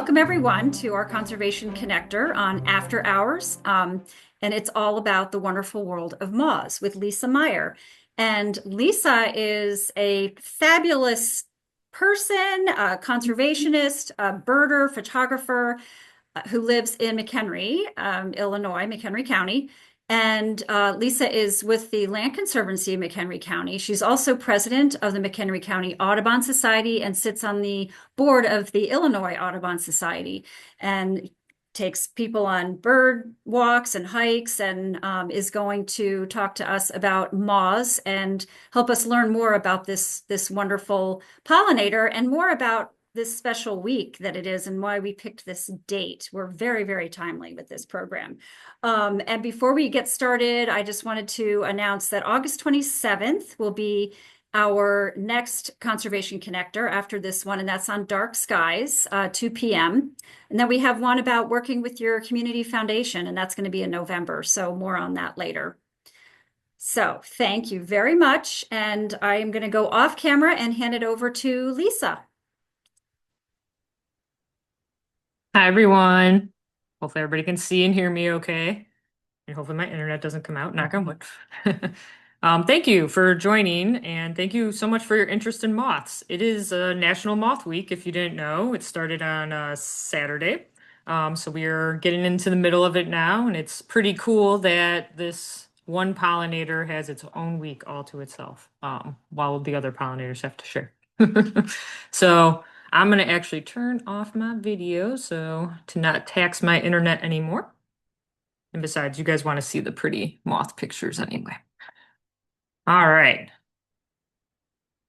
welcome everyone to our Conservation Connector on After Hours. And it's all about the wonderful world of moths with Lisa Maier. And Lisa is a fabulous person, a conservationist, a birder, photographer who lives in McHenry, Illinois, McHenry County. And Lisa is with the Land Conservancy of McHenry County. She's also president of the McHenry County Audubon Society and sits on the board of the Illinois Audubon Society and takes people on bird walks and hikes and is going to talk to us about moths and help us learn more about this wonderful pollinator and more about this special week that it is and why we picked this date. We're very, very timely with this program. And before we get started, I just wanted to announce that August 27th will be our next Conservation Connector after this one, and that's on Dark Skies, 2 p.m. And then we have one about working with your community foundation, and that's going to be in November. So more on that later. So thank you very much. And I am going to go off camera and hand it over to Lisa. Hi, everyone. Hopefully everybody can see and hear me okay. And hopefully my internet doesn't come out, knock on wood. Thank you for joining, and thank you so much for your interest in moths. It is National Moth Week, if you didn't know. It started on Saturday. So we are getting into the middle of it now, and it's pretty cool that this one pollinator has its own week all to itself, while the other pollinators have to share. So I'm going to actually turn off my video so to not tax my internet anymore. And besides, you guys want to see the pretty moth pictures anyway. All right.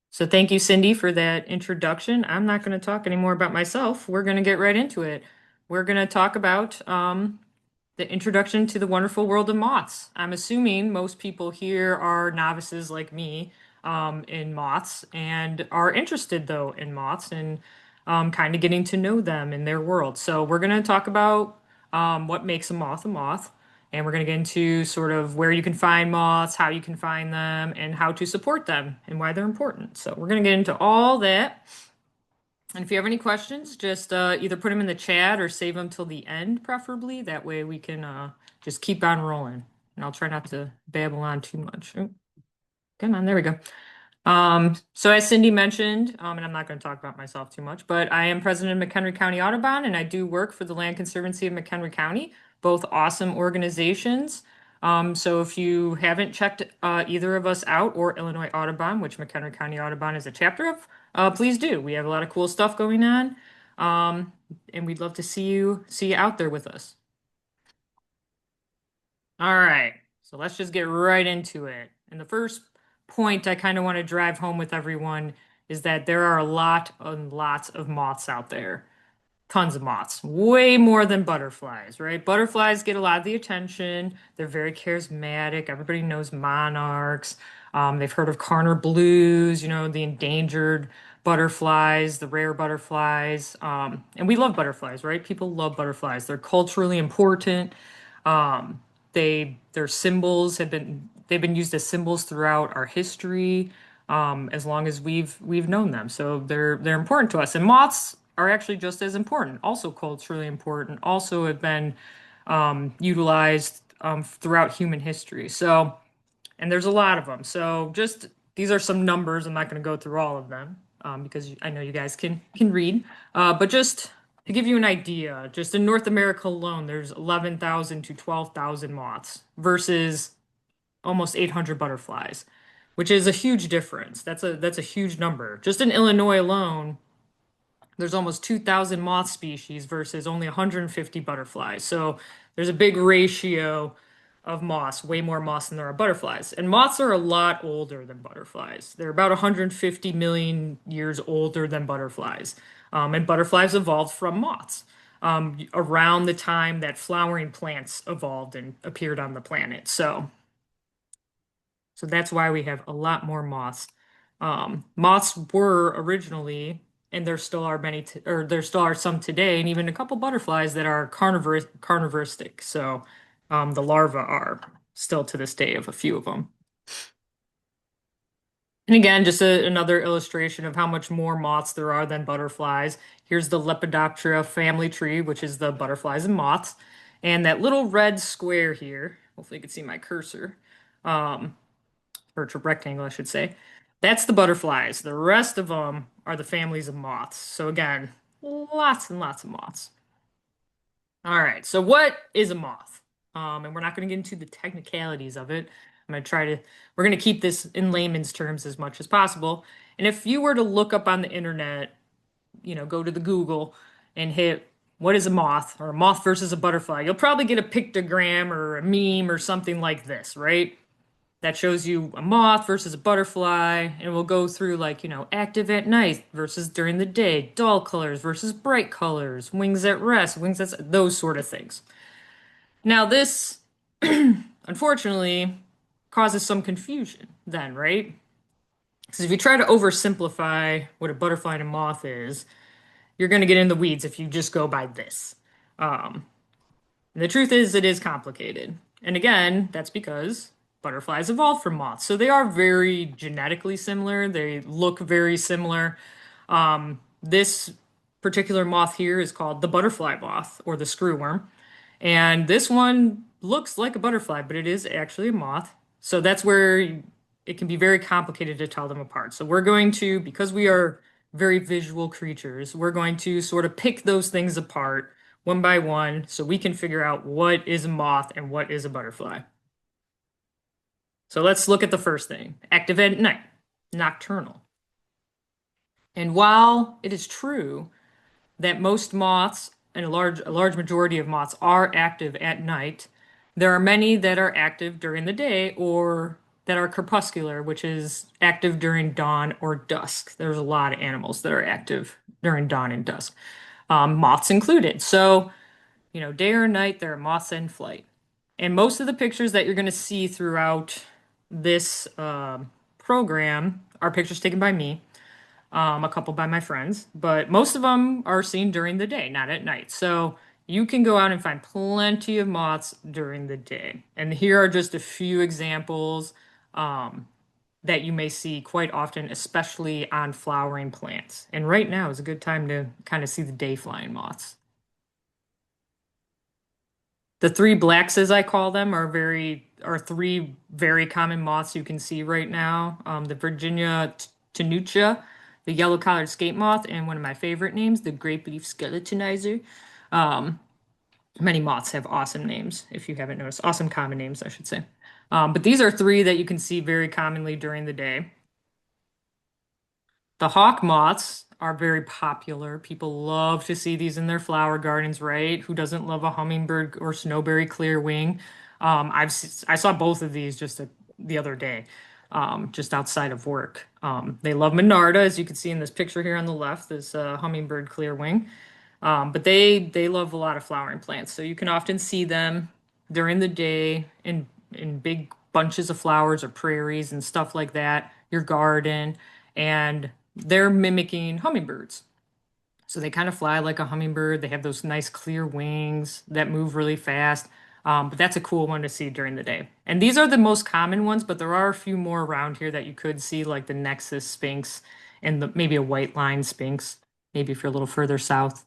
So thank you, Cindy, for that introduction. I'm not going to talk anymore about myself. We're going to get right into it. We're going to talk about the introduction to the wonderful world of moths. I'm assuming most people here are novices like me in moths and are interested, though, in moths and kind of getting to know them in their world. So we're going to talk about what makes a moth, and we're going to get into sort of where you can find moths, how you can find them, and how to support them and why they're important. So we're going to get into all that. And if you have any questions, just either put them in the chat or save them till the end, preferably. That way we can just keep on rolling. And I'll try not to babble on too much. Oh, come on, there we go. So as Cindy mentioned, and I'm not going to talk about myself too much, but I am president of McHenry County Audubon, and I do work for the Land Conservancy of McHenry County, both awesome organizations. So if you haven't checked either of us out or Illinois Audubon, which McHenry County Audubon is a chapter of, please do. We have a lot of cool stuff going on, and we'd love to see you out there with us. All right, so let's just get right into it. And the first point I kind of want to drive home with everyone is that there are a lot and lots of moths out there. Tons of moths, way more than butterflies, right? Butterflies get a lot of the attention. They're very charismatic. Everybody knows monarchs. They've heard of Carner blues, the endangered butterflies, the rare butterflies. And we love butterflies, right? People love butterflies. They're culturally important. Um, their symbols they've been used as symbols throughout our history, as long as we've known them. So they're important to us. And moths are actually just as important, also culturally important, also have been utilized throughout human history. So, and there's a lot of them. So just these are some numbers. I'm not going to go through all of them because I know you guys can read. But just to give you an idea, just in North America alone, there's 11,000 to 12,000 moths versus almost 800 butterflies, which is a huge difference. That's a huge number. Just in Illinois alone, there's almost 2,000 moth species versus only 150 butterflies. So there's a big ratio of moths, way more moths than there are butterflies. And moths are a lot older than butterflies. They're about 150 million years older than butterflies. And butterflies evolved from moths around the time that flowering plants evolved and appeared on the planet. So that's why we have a lot more moths. Moths were originally, and there still are or there still are some today, and even a couple butterflies that are carnivoristic. So the larvae are still to this day of a few of them. And again, just another illustration of how much more moths there are than butterflies. Here's the Lepidoptera family tree, which is the butterflies and moths. And that little red square here, hopefully you can see my cursor, um, or it's a rectangle, I should say. That's the butterflies. The rest of them are the families of moths. So again, lots and lots of moths. All right, so what is a moth? And we're not going to get into the technicalities of it. We're going to keep this in layman's terms as much as possible. And if you were to look up on the internet, go to the Google and hit what is a moth or a moth versus a butterfly, you'll probably get a pictogram or a meme or something like this, right? That shows you a moth versus a butterfly, and we'll go through like, active at night versus during the day, dull colors versus bright colors, wings at rest, those sort of things. Now, this unfortunately causes some confusion then, right? Because if you try to oversimplify what a butterfly and a moth is, you're going to get in the weeds if you just go by this. Um, and the truth is, it is complicated. And again, that's because butterflies evolved from moths. So they are very genetically similar. They look very similar. This particular moth here is called the butterfly moth or the screwworm. And this one looks like a butterfly, but it is actually a moth. So that's where it can be very complicated to tell them apart. So we're going to, because we are very visual creatures, we're going to sort of pick those things apart one by one so we can figure out what is a moth and what is a butterfly. So let's look at the first thing. Active at night, nocturnal. And while it is true that most moths and a large majority of moths are active at night, there are many that are active during the day or that are crepuscular, which is active during dawn or dusk. There's a lot of animals that are active during dawn and dusk, moths included. So, day or night, there are moths in flight. And most of the pictures that you're going to see throughout this program are pictures taken by me, a couple by my friends, but most of them are seen during the day, not at night. So you can go out and find plenty of moths during the day. And here are just a few examples that you may see quite often, especially on flowering plants. And right now is a good time to kind of see the day flying moths. The three blacks, as I call them, are three very common moths you can see right now. The Virginia tenuta, the yellow-collared skate moth, and one of my favorite names, the grape leaf skeletonizer. Um, Many moths have awesome names, if you haven't noticed. Awesome common names, I should say. But these are three that you can see very commonly during the day. The hawk moths are very popular. People love to see these in their flower gardens, right? Who doesn't love a hummingbird or snowberry clearwing? I saw both of these the other day, just outside of work. They love Monarda, as you can see in this picture here on the left, this hummingbird clearwing. But they love a lot of flowering plants, so you can often see them during the day in big bunches of flowers or prairies and stuff like that, your garden, and they're mimicking hummingbirds. So they kind of fly like a hummingbird. They have those nice clear wings that move really fast. But that's a cool one to see during the day. And these are the most common ones, but there are a few more around here that you could see, like the Nexus Sphinx and maybe a white line Sphinx, maybe if you're a little further south.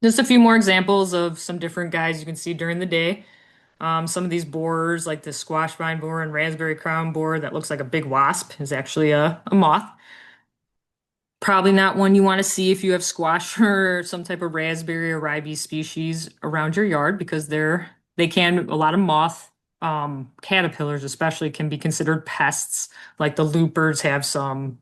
Just a few more examples of some different guys you can see during the day. Some of these borers, like the squash vine borer and raspberry crown borer that looks like a big wasp, is actually a moth. Probably not one you want to see if you have squash or some type of raspberry or ribes species around your yard because a lot of moth caterpillars especially can be considered pests. Like the loopers have some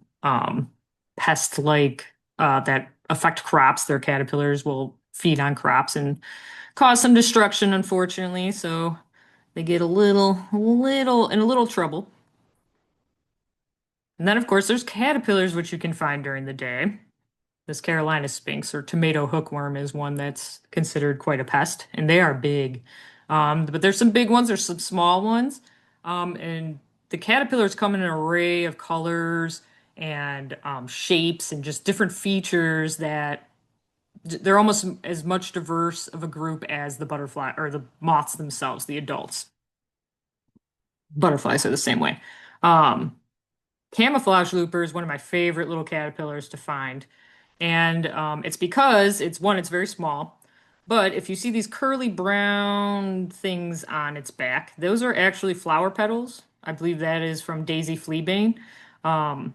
pest like that affect crops. Their caterpillars will feed on crops and cause some destruction, unfortunately. So they get in a little trouble. And then, of course, there's caterpillars, which you can find during the day. This Carolina Sphinx or tomato hookworm is one that's considered quite a pest, and they are big. But there's some big ones, there's some small ones. And the caterpillars come in an array of colors and shapes and just different features that they're almost as much diverse of a group as the butterfly or the moths themselves, the adults. Butterflies are the same way. Um, Camouflage looper is one of my favorite little caterpillars to find. And it's because it's very small. But if you see these curly brown things on its back, those are actually flower petals. I believe that is from Daisy Fleabane. Um,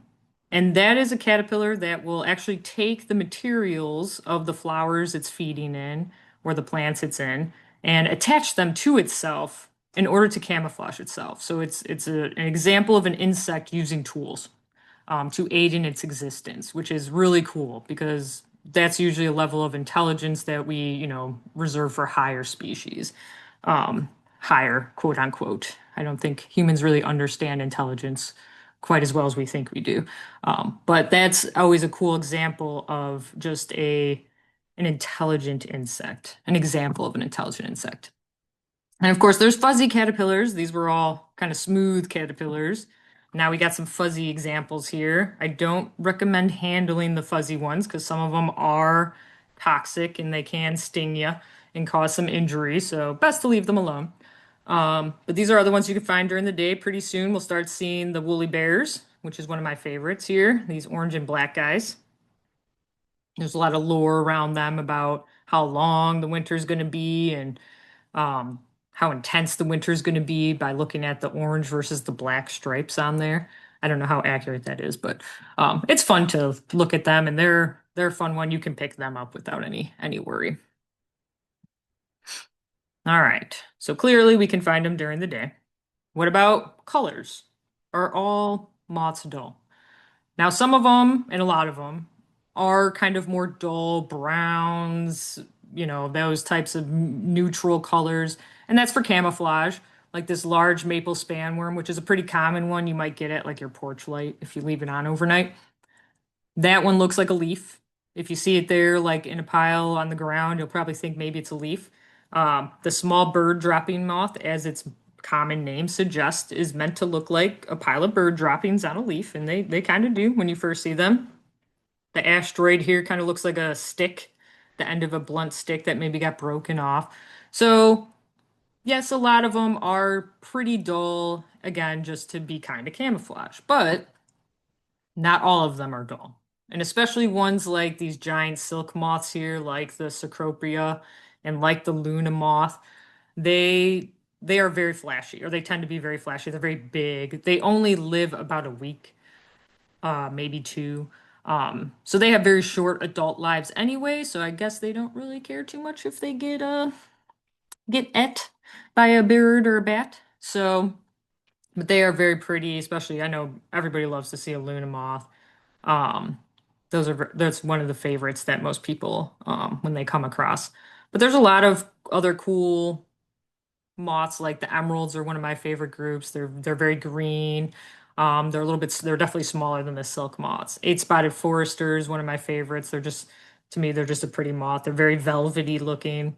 and that is a caterpillar that will actually take the materials of the flowers it's feeding in, or the plants it's in, and attach them to itself in order to camouflage itself. So an example of an insect using tools to aid in its existence, which is really cool because that's usually a level of intelligence that we, reserve for higher species. Higher, quote unquote. I don't think humans really understand intelligence quite as well as we think we do. But that's always a cool example of just an intelligent insect, an example of an intelligent insect. And of course, there's fuzzy caterpillars. These were all kind of smooth caterpillars. Now we got some fuzzy examples here. I don't recommend handling the fuzzy ones because some of them are toxic and they can sting you and cause some injury. So best to leave them alone. But these are other ones you can find during the day. Pretty soon we'll start seeing the woolly bears, which is one of my favorites here. These orange and black guys. There's a lot of lore around them about how long the winter is going to be and um, how intense the winter is going to be by looking at the orange versus the black stripes on there. I don't know how accurate that is, but it's fun to look at them, and they're a fun one. You can pick them up without any worry. All right, so clearly we can find them during the day. What about colors? Are all moths dull? Now, some of them, and a lot of them, are kind of more dull browns, those types of neutral colors. And that's for camouflage, like this large maple spanworm, which is a pretty common one you might get at like your porch light if you leave it on overnight. That one looks like a leaf. If you see it there, like in a pile on the ground, you'll probably think maybe it's a leaf. The small bird dropping moth, as its common name suggests, is meant to look like a pile of bird droppings on a leaf, and they kind of do when you first see them. The asteroid here kind of looks like a stick, the end of a blunt stick that maybe got broken off. So, yes, a lot of them are pretty dull, again, just to be kind of camouflage. But not all of them are dull. And especially ones like these giant silk moths here, like the Cecropia and like the Luna moth, they are very flashy, or they tend to be very flashy. They're very big. They only live about a week, maybe two. So they have very short adult lives anyway, so I guess they don't really care too much if they get et by a bird or a bat. So, but they are very pretty, especially I know everybody loves to see a Luna moth. Um, that's one of the favorites that most people when they come across. But there's a lot of other cool moths, like the emeralds are one of my favorite groups. They're very green. They're definitely smaller than the silk moths. Eight-spotted forester is one of my favorites. To me, they're just a pretty moth. They're very velvety looking.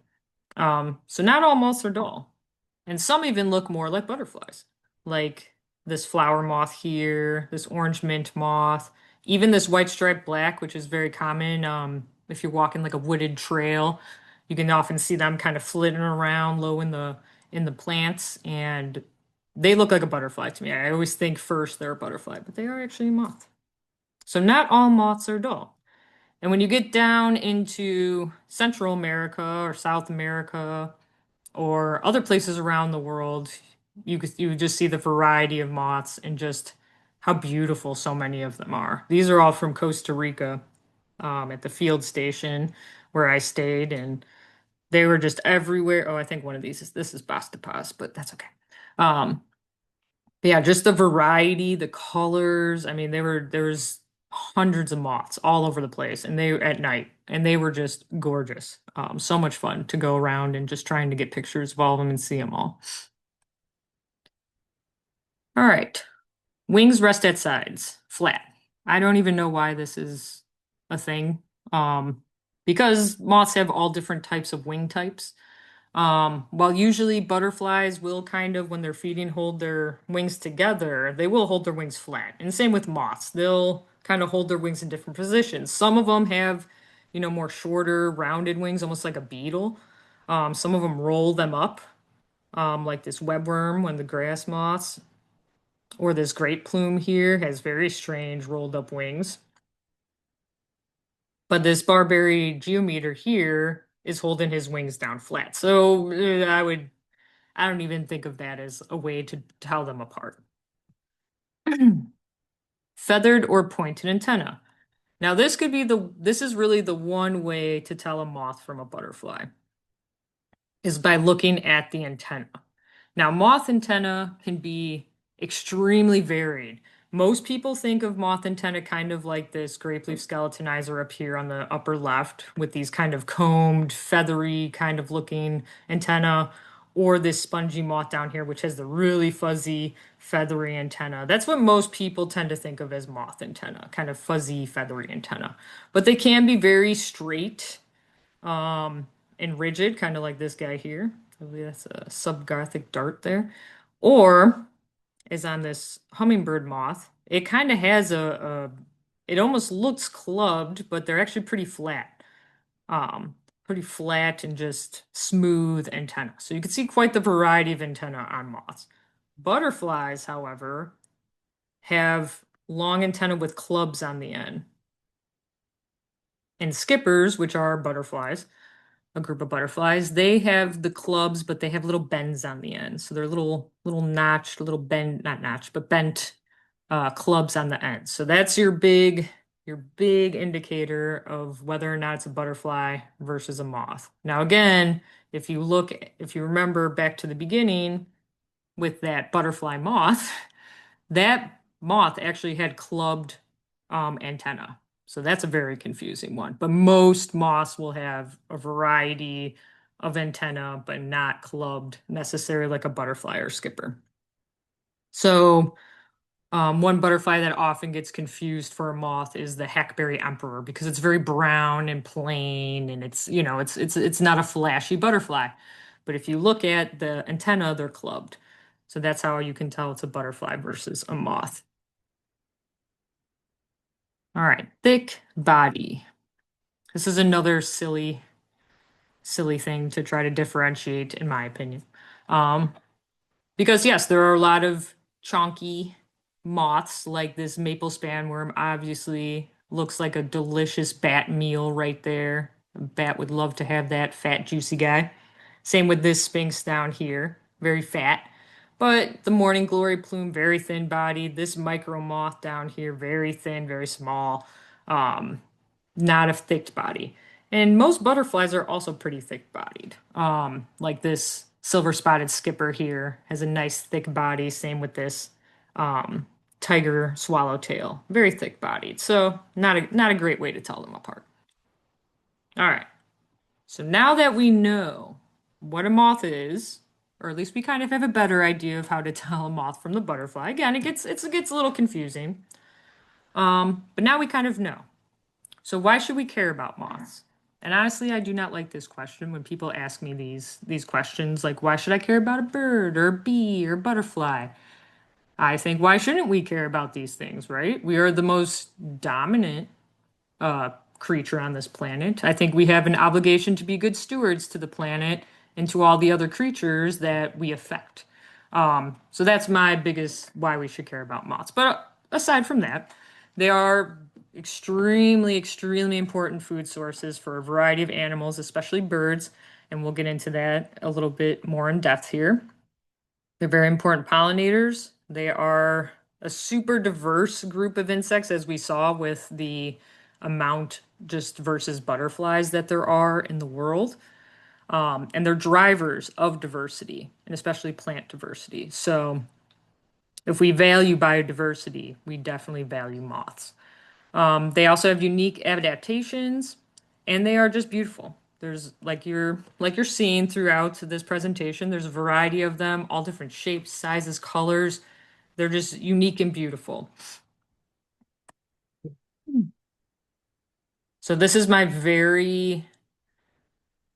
So not all moths are dull. And some even look more like butterflies, like this flower moth here, this orange mint moth, even this white striped black, which is very common. If you're walking like a wooded trail, you can often see them kind of flitting around low in the plants, and they look like a butterfly to me. I always think first they're a butterfly, but they are actually a moth. So not all moths are dull. And when you get down into Central America or South America, or other places around the world, you just see the variety of moths and just how beautiful so many of them are. These are all from Costa Rica, at the field station where I stayed, and they were just everywhere. Oh, I think one of these is this is Bastapaz, but that's okay. Um, but yeah, just the variety, the colors. I mean, there was hundreds of moths all over the place, and they at night, and they were just gorgeous. So much fun to go around and just trying to get pictures of all of them and see them all. All right, wings rest at sides, flat. I don't even know why this is a thing. Because moths have all different types of wing types. While usually butterflies will kind of, when they're feeding, hold their wings together, they will hold their wings flat. And same with moths. They'll kind of hold their wings in different positions. Some of them have, more shorter, rounded wings, almost like a beetle. Some of them roll them up, like this webworm, one of the grass moths. Or this great plume here has very strange rolled up wings. But this Barbary geometer here is holding his wings down flat. So I don't even think of that as a way to tell them apart. Feathered or pointed antenna. Now this is really the one way to tell a moth from a butterfly is by looking at the antenna. Now, moth antenna can be extremely varied. Most people think of moth antenna kind of like this grape leaf skeletonizer up here on the upper left with these kind of combed, feathery kind of looking antenna, or this spongy moth down here, which has the really fuzzy, feathery antenna. That's what most people tend to think of as moth antenna, kind of fuzzy, feathery antenna. But they can be very straight um, and rigid, kind of like this guy here. I believe that's a subgothic dart there. Or is on this hummingbird moth. It kind of has it almost looks clubbed, but they're actually pretty flat. Pretty flat and just smooth antenna. So you can see quite the variety of antenna on moths. Butterflies, however, have long antenna with clubs on the end. And skippers, which are butterflies, a group of butterflies. They have the clubs, but they have little bends on the end. So they're little notched, little bend, not notched, but bent clubs on the end. So that's your big indicator of whether or not it's a butterfly versus a moth. Now again, if you remember back to the beginning with that butterfly moth, that moth actually had clubbed antenna. So that's a very confusing one. But most moths will have a variety of antenna, but not clubbed necessarily like a butterfly or skipper. So one butterfly that often gets confused for a moth is the hackberry emperor because it's very brown and plain and it's not a flashy butterfly. But if you look at the antenna, they're clubbed. So that's how you can tell it's a butterfly versus a moth. All right, thick body. This is another silly thing to try to differentiate, in my opinion. Um, because yes, there are a lot of chonky moths, like this maple spanworm obviously looks like a delicious bat meal right there. A bat would love to have that fat, juicy guy. Same with this sphinx down here, very fat. But the morning glory plume, very thin bodied. This micro moth down here, very thin, very small. Um, Not a thick body. And most butterflies are also pretty thick bodied. Like this silver spotted skipper here has a nice thick body. Same with this um, tiger swallowtail, very thick bodied. So not a great way to tell them apart. All right. So now that we know what a moth is, or at least we kind of have a better idea of how to tell a moth from the butterfly. Again, it gets a little confusing. But now we kind of know. So why should we care about moths? And honestly, I do not like this question when people ask me these questions like why should I care about a bird or a bee or a butterfly? I think why shouldn't we care about these things, right? We are the most dominant creature on this planet. I think we have an obligation to be good stewards to the planet and to all the other creatures that we affect. So that's my biggest why we should care about moths. But aside from that, they are extremely important food sources for a variety of animals, especially birds. And we'll get into that a little bit more in depth here. They're very important pollinators. They are a super diverse group of insects, as we saw with the amount just versus butterflies that there are in the world. And they're drivers of diversity, and especially plant diversity. So if we value biodiversity, we definitely value moths. They also have unique adaptations, and they are just beautiful. There's like you're seeing throughout this presentation, there's a variety of them, all different shapes, sizes, colors. They're just unique and beautiful. So this is my very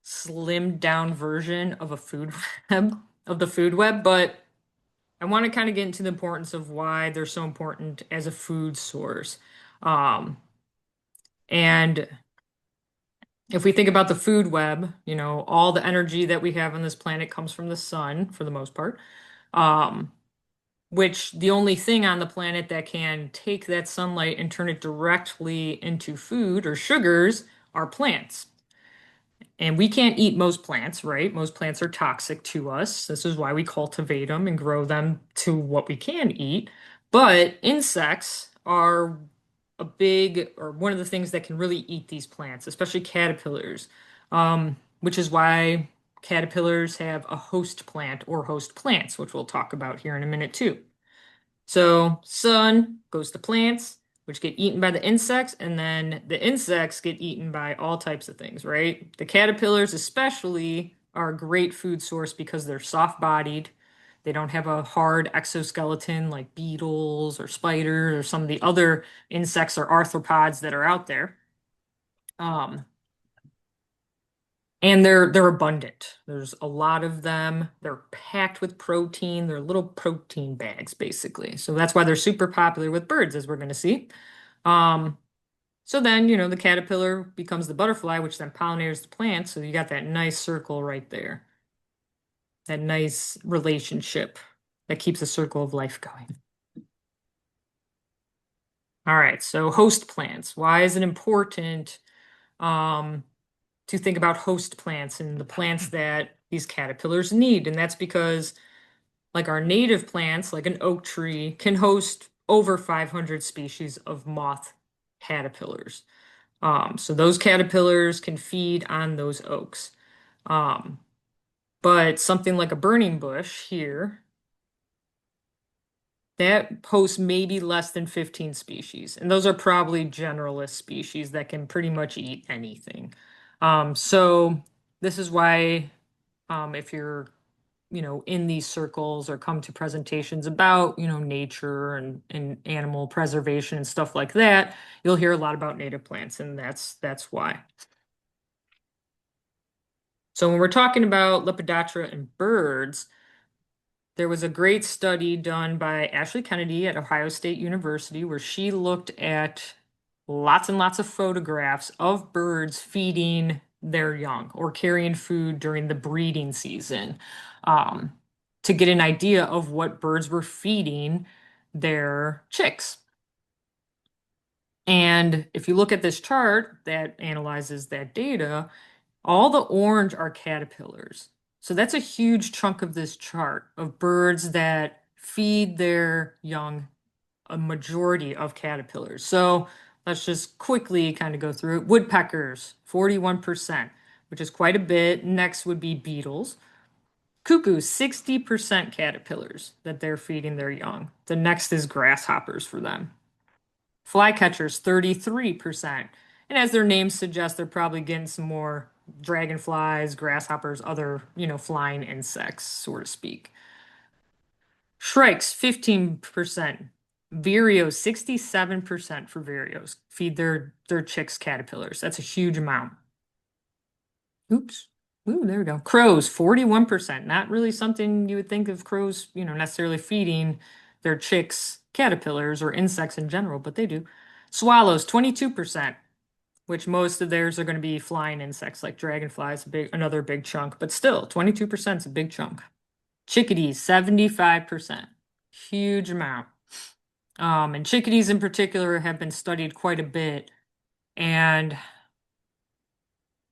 slimmed down version of a food web of the food web, but I want to kind of get into the importance of why they're so important as a food source. Um, and if we think about the food web, all the energy that we have on this planet comes from the sun for the most part. Um, which the only thing on the planet that can take that sunlight and turn it directly into food or sugars are plants. And we can't eat most plants, right? Most plants are toxic to us. This is why we cultivate them and grow them to what we can eat. But insects are a big, or one of the things that can really eat these plants, especially caterpillars, which is why caterpillars have a host plant or host plants, which we'll talk about here in a minute too. So sun goes to plants, which get eaten by the insects, and then the insects get eaten by all types of things, right? The caterpillars especially are a great food source because they're soft-bodied. They don't have a hard exoskeleton like beetles or spiders or some of the other insects or arthropods that are out there. Um, and they're abundant. There's a lot of them. They're packed with protein. They're little protein bags, basically. So that's why they're super popular with birds, as we're going to see. Um, so then, the caterpillar becomes the butterfly, which then pollinates the plant. So you got that nice circle right there, that nice relationship that keeps the circle of life going. All right, so host plants. Why is it important um, to think about host plants and the plants that these caterpillars need? And that's because like our native plants, like an oak tree, can host over 500 species of moth caterpillars. So those caterpillars can feed on those oaks. Um, but something like a burning bush here, that hosts maybe less than 15 species. And those are probably generalist species that can pretty much eat anything. So this is why if you're in these circles or come to presentations about, nature and animal preservation and stuff like that, you'll hear a lot about native plants, and that's why. So when we're talking about Lepidoptera and birds, there was a great study done by Ashley Kennedy at Ohio State University where she looked at lots and lots of photographs of birds feeding their young or carrying food during the breeding season, um, to get an idea of what birds were feeding their chicks. And if you look at this chart that analyzes that data, all the orange are caterpillars. So that's a huge chunk of this chart of birds that feed their young, a majority of caterpillars. So let's just quickly kind of go through it. Woodpeckers, 41%, which is quite a bit. Next would be beetles. Cuckoos, 60% caterpillars that they're feeding their young. The next is grasshoppers for them. Flycatchers, 33%. And as their names suggest, they're probably getting some more dragonflies, grasshoppers, other, flying insects, so to speak. Shrikes, 15%. Vireos, 67% for vireos. Feed their chicks caterpillars. That's a huge amount. Oops. Ooh, there we go. Crows, 41%. Not really something you would think of crows, necessarily feeding their chicks caterpillars or insects in general, but they do. Swallows, 22%, which most of theirs are going to be flying insects like dragonflies, another big chunk, but still, 22% is a big chunk. Chickadees, 75%. Huge amount. And chickadees in particular have been studied quite a bit, and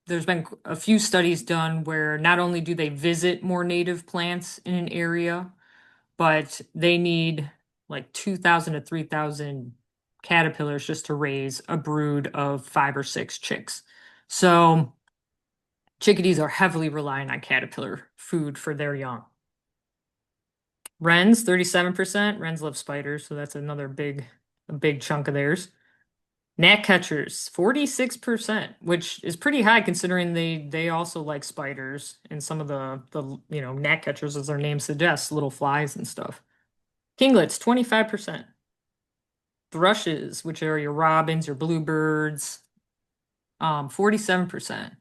there's been a few studies done where not only do they visit more native plants in an area, but they need like 2,000 to 3,000 caterpillars just to raise a brood of 5 or 6 chicks. So chickadees are heavily relying on caterpillar food for their young. Wrens, 37%. Wrens love spiders, so that's a big chunk of theirs. Gnatcatchers, 46%, which is pretty high considering they also like spiders and some of the gnatcatchers, as their name suggests, little flies and stuff. Kinglets, 25%. Thrushes, which are your robins, your bluebirds, 47%.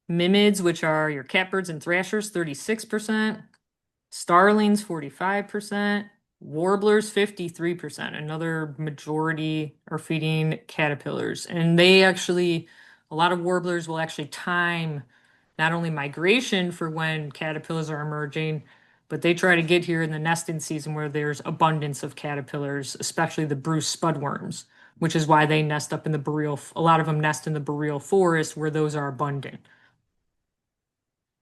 Mimids, which are your catbirds and thrashers, 36%. Starlings, 45%. Warblers, 53%. Another majority are feeding caterpillars. And a lot of warblers will actually time not only migration for when caterpillars are emerging, but they try to get here in the nesting season where there's abundance of caterpillars, especially the Bruce spudworms, which is why they nest up in the boreal. A lot of them nest in the boreal forest where those are abundant.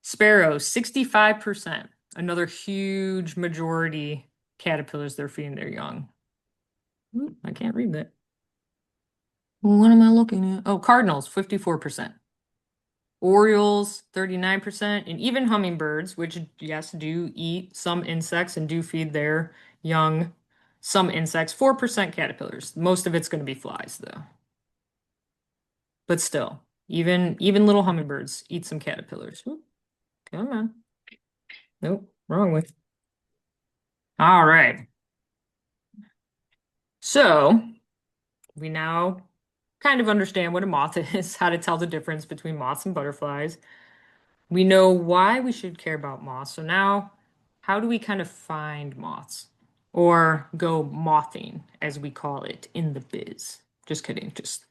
Sparrows, 65%. Another huge majority caterpillars they're feeding their young. I can't read that. What am I looking at? Oh, cardinals, 54%. Orioles, 39%, and even hummingbirds, which, yes, do eat some insects and do feed their young some insects, 4% caterpillars. Most of it's going to be flies, though. But still, even little hummingbirds eat some caterpillars. Oop, come on. Nope, wrong way. All right. So we now kind of understand what a moth is, how to tell the difference between moths and butterflies. We know why we should care about moths. So now, how do we kind of find moths? Or go mothing, as we call it in the biz. Just kidding, just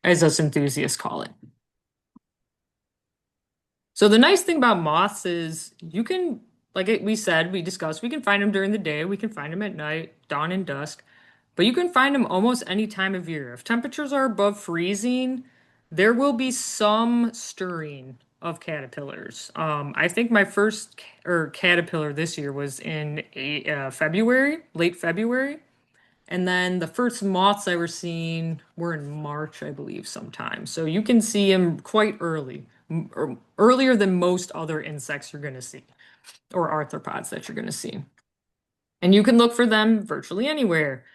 as us enthusiasts call it. So the nice thing about moths is you can, we said, we discussed, we can find them during the day, we can find them at night, dawn and dusk, but you can find them almost any time of year. If temperatures are above freezing, there will be some stirring of caterpillars. I think my first caterpillar this year was in February, late February. And then the first moths I were seeing were in March, I believe, sometime. So you can see them quite early, or earlier than most other insects you're going to see, or arthropods that you're going to see. And you can look for them virtually anywhere.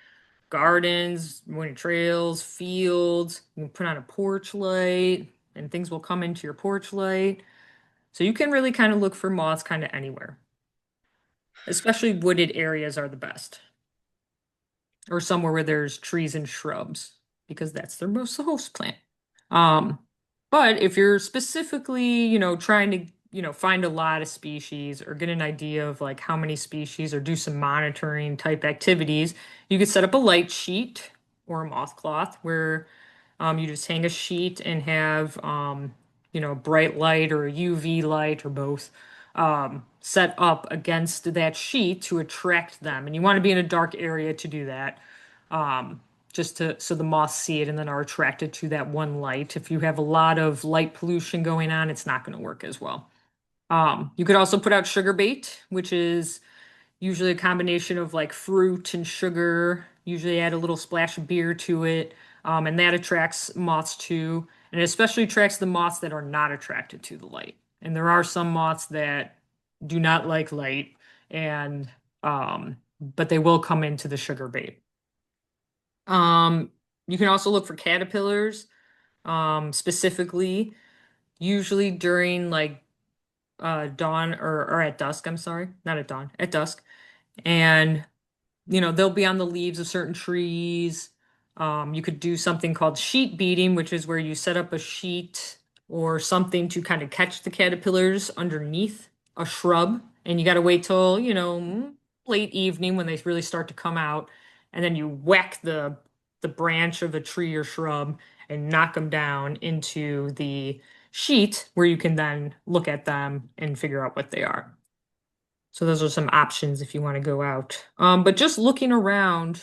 Gardens, morning trails, fields. You can put on a porch light, and things will come into your porch light. So you can really kind of look for moths kind of anywhere. Especially wooded areas are the best. Or somewhere where there's trees and shrubs because that's their most host plant. Um, but if you're specifically, trying to, find a lot of species or get an idea of like how many species or do some monitoring type activities, you could set up a light sheet or a moth cloth where you just hang a sheet and have, bright light or a UV light or both set up against that sheet to attract them. And you want to be in a dark area to do that, um, just to so the moths see it and then are attracted to that one light. If you have a lot of light pollution going on, it's not going to work as well. You could also put out sugar bait, which is usually a combination of like fruit and sugar. Usually add a little splash of beer to it, and that attracts moths too. And it especially attracts the moths that are not attracted to the light. And there are some moths that do not like light, and but they will come into the sugar bait. Um, you can also look for caterpillars, specifically, usually during like dawn or at dusk. I'm sorry, not at dawn, at dusk. And they'll be on the leaves of certain trees. You could do something called sheet beating, which is where you set up a sheet or something to kind of catch the caterpillars underneath a shrub. And you got to wait till, late evening when they really start to come out. And then you whack the branch of a tree or shrub and knock them down into the sheet where you can then look at them and figure out what they are. So those are some options if you want to go out. But just looking around,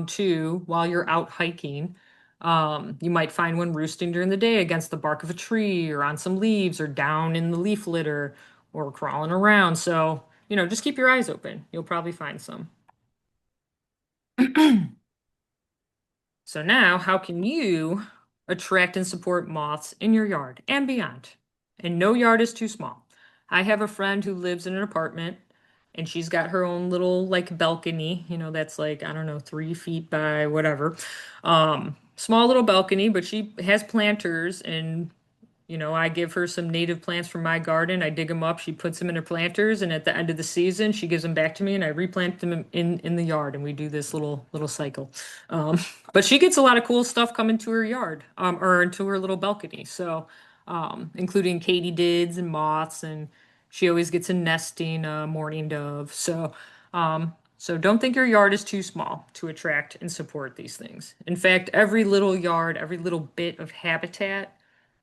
too, while you're out hiking, you might find one roosting during the day against the bark of a tree or on some leaves or down in the leaf litter or crawling around. So, just keep your eyes open. You'll probably find some. So now, how can you attract and support moths in your yard and beyond? And no yard is too small. I have a friend who lives in an apartment and she's got her own little like balcony, that's like, I don't know, 3 feet by whatever. Small little balcony, but she has planters and I give her some native plants from my garden. I dig them up. She puts them in her planters, and at the end of the season, she gives them back to me, and I replant them in the yard, and we do this little cycle. Um, but she gets a lot of cool stuff coming to her yard, or into her little balcony. So, including katydids and moths, and she always gets a nesting mourning dove. So don't think your yard is too small to attract and support these things. In fact, every little yard, every little bit of habitat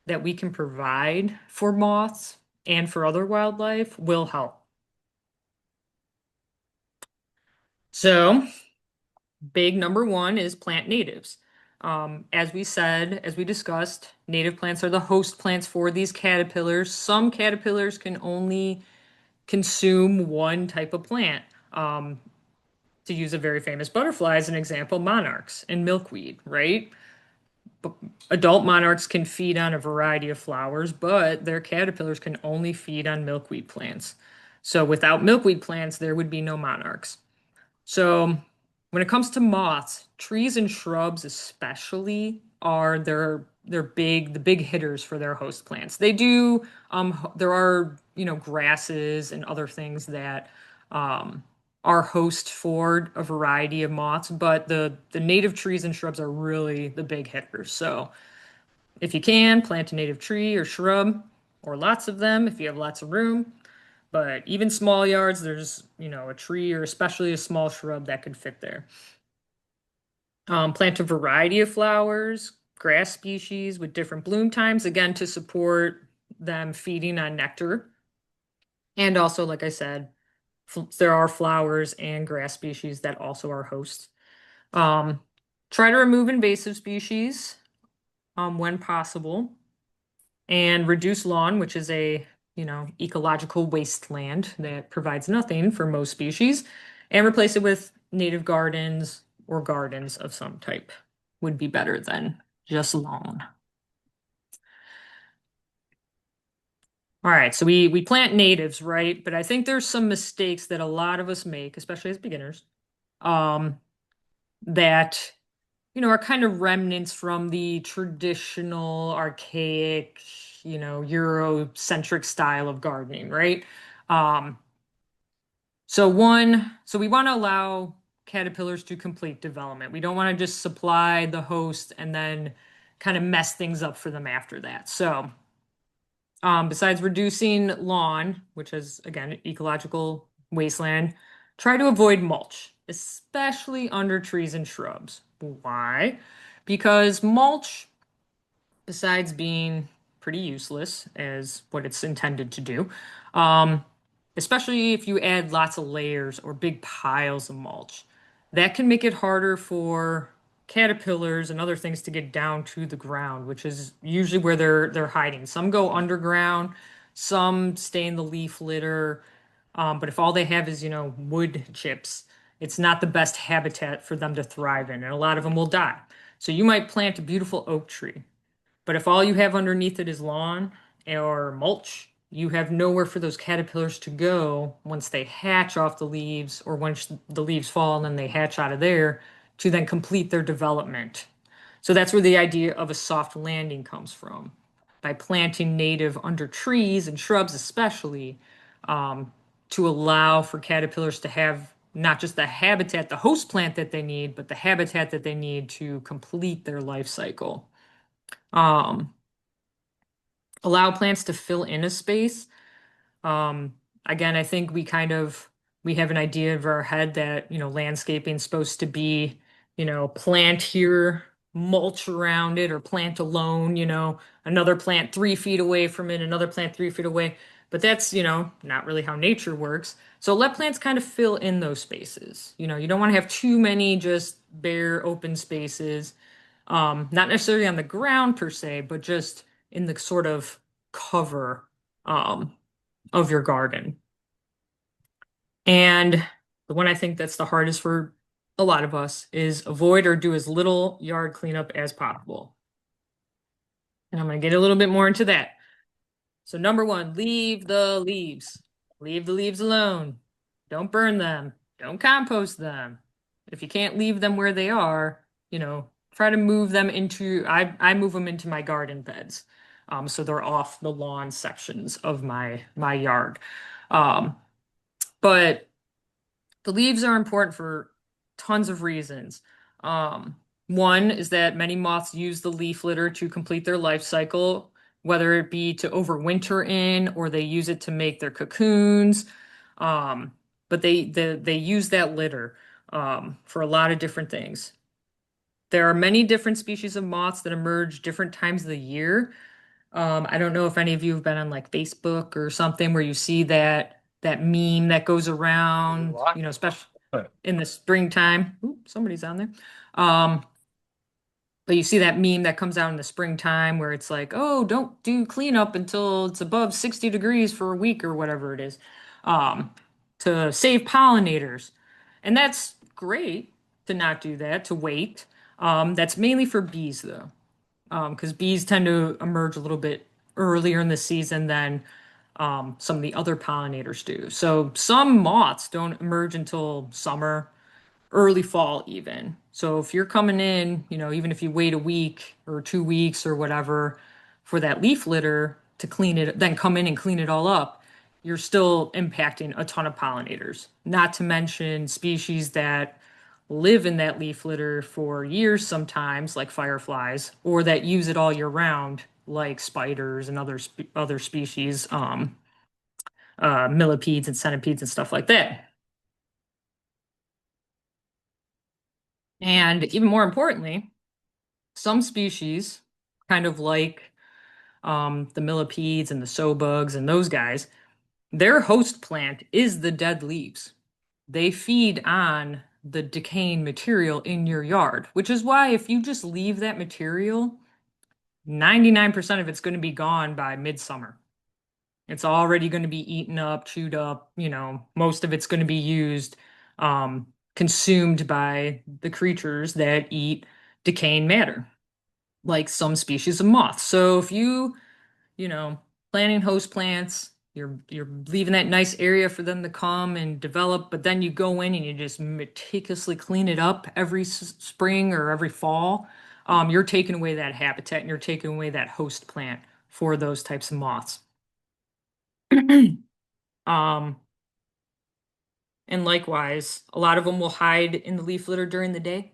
that we can provide for moths and for other wildlife will help. So, big number one is plant natives. As we discussed, native plants are the host plants for these caterpillars. Some caterpillars can only consume one type of plant. Um, to use a very famous butterfly as an example, monarchs and milkweed, right? Adult monarchs can feed on a variety of flowers, but their caterpillars can only feed on milkweed plants. So without milkweed plants, there would be no monarchs. So when it comes to moths, trees and shrubs especially are they're the big hitters for their host plants. There are, grasses and other things that are host for a variety of moths, but the native trees and shrubs are really the big hitters. So if you can, plant a native tree or shrub or lots of them if you have lots of room. But even small yards, there's, a tree or especially a small shrub that could fit there. Plant a variety of flowers, grass species with different bloom times, again, to support them feeding on nectar. And also, like I said, there are flowers and grass species that also are hosts. Um, Try to remove invasive species when possible and reduce lawn, which is a, ecological wasteland that provides nothing for most species, and replace it with native gardens or gardens of some type would be better than just lawn. All right, so we plant natives, right? But I think there's some mistakes that a lot of us make, especially as beginners, um, that are kind of remnants from the traditional, archaic, Eurocentric style of gardening, right? Um, so we want to allow caterpillars to complete development. We don't want to just supply the host and then kind of mess things up for them after that. So, besides reducing lawn, which is again ecological wasteland, try to avoid mulch, especially under trees and shrubs. Why? Because mulch, besides being pretty useless as what it's intended to do, um, especially if you add lots of layers or big piles of mulch, that can make it harder for caterpillars and other things to get down to the ground, which is usually where they're hiding. Some go underground, some stay in the leaf litter, but if all they have is, wood chips, it's not the best habitat for them to thrive in, and a lot of them will die. So you might plant a beautiful oak tree, but if all you have underneath it is lawn or mulch, you have nowhere for those caterpillars to go once they hatch off the leaves or once the leaves fall and then they hatch out of there to then complete their development. So that's where the idea of a soft landing comes from. By planting native under trees and shrubs, especially, um, to allow for caterpillars to have not just the habitat, the host plant that they need, but the habitat that they need to complete their life cycle. Um, Allow plants to fill in a space. Um, Again, I think we have an idea of our head that, landscaping is supposed to be, plant here, mulch around it, or plant alone, another plant 3 feet away from it, another plant 3 feet away. But that's, not really how nature works. So let plants kind of fill in those spaces. You don't want to have too many just bare open spaces. Not necessarily on the ground per se, but just in the sort of cover um, of your garden. And the one I think that's the hardest for a lot of us is avoid or do as little yard cleanup as possible. And I'm going to get a little bit more into that. So, number one, leave the leaves. Leave the leaves alone. Don't burn them. Don't compost them. If you can't leave them where they are, try to move them into, I move them into my garden beds. So they're off the lawn sections of my yard. Um, but the leaves are important for tons of reasons. Um, One is that many moths use the leaf litter to complete their life cycle, whether it be to overwinter in or they use it to make their cocoons. Um, but they use that litter for a lot of different things. There are many different species of moths that emerge different times of the year. I don't know if any of you have been on like Facebook or something where you see that meme that goes around, especially. in the springtime. Ooh, somebody's on there. Um, but you see that meme that comes out in the springtime where it's like, oh, don't do cleanup until it's above 60 degrees for a week or whatever it is, um, to save pollinators. And that's great to not do that, to wait. That's mainly for bees, though, because bees tend to emerge a little bit earlier in the season than some of the other pollinators do. So some moths don't emerge until summer, early fall even. So if you're coming in, even if you wait a week or 2 weeks or whatever for that leaf litter to clean it, then come in and clean it all up, you're still impacting a ton of pollinators. Not to mention species that live in that leaf litter for years sometimes, like fireflies, or that use it all year round, like spiders and other species, millipedes and centipedes and stuff like that. And even more importantly, some species, kind of like the millipedes and the sow bugs and those guys, their host plant is the dead leaves. They feed on the decaying material in your yard, which is why if you just leave that material, 99% of it's going to be gone by midsummer. It's already going to be eaten up, chewed up, most of it's going to be used, consumed by the creatures that eat decaying matter, like some species of moths. So if you know, planting host plants, you're leaving that nice area for them to come and develop, but then you go in and you just meticulously clean it up every spring or every fall. You're taking away that habitat and you're taking away that host plant for those types of moths. Um, and likewise, a lot of them will hide in the leaf litter during the day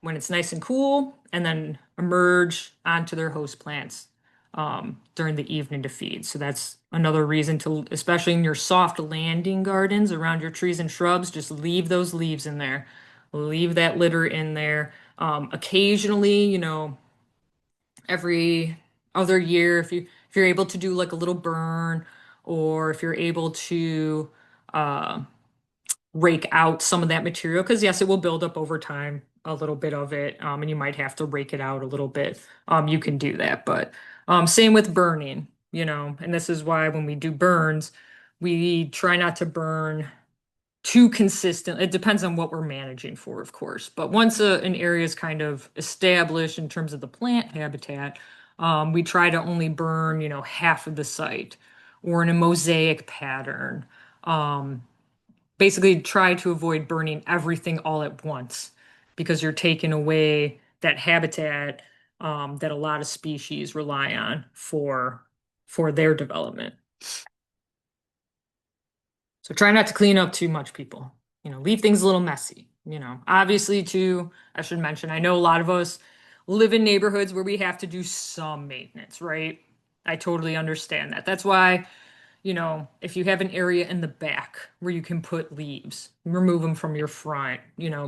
when it's nice and cool, and then emerge onto their host plants during the evening to feed. So that's another reason to, especially in your soft landing gardens around your trees and shrubs, just leave those leaves in there. Leave that litter in there. Occasionally, every other year, if you're able to do like a little burn, or if you're able to uh, rake out some of that material, because yes, it will build up over time, a little bit of it, and you might have to rake it out a little bit. You can do that, but same with burning, and this is why when we do burns, we try not to burn too consistent. It depends on what we're managing for, of course, but once an area is kind of established in terms of the plant habitat, we try to only burn, half of the site or in a mosaic pattern. Um, Basically try to avoid burning everything all at once because you're taking away that habitat that a lot of species rely on for their development. So try not to clean up too much, people. Leave things a little messy. Obviously, too, I should mention, I know a lot of us live in neighborhoods where we have to do some maintenance, right? I totally understand that. That's why if you have an area in the back where you can put leaves, remove them from your front,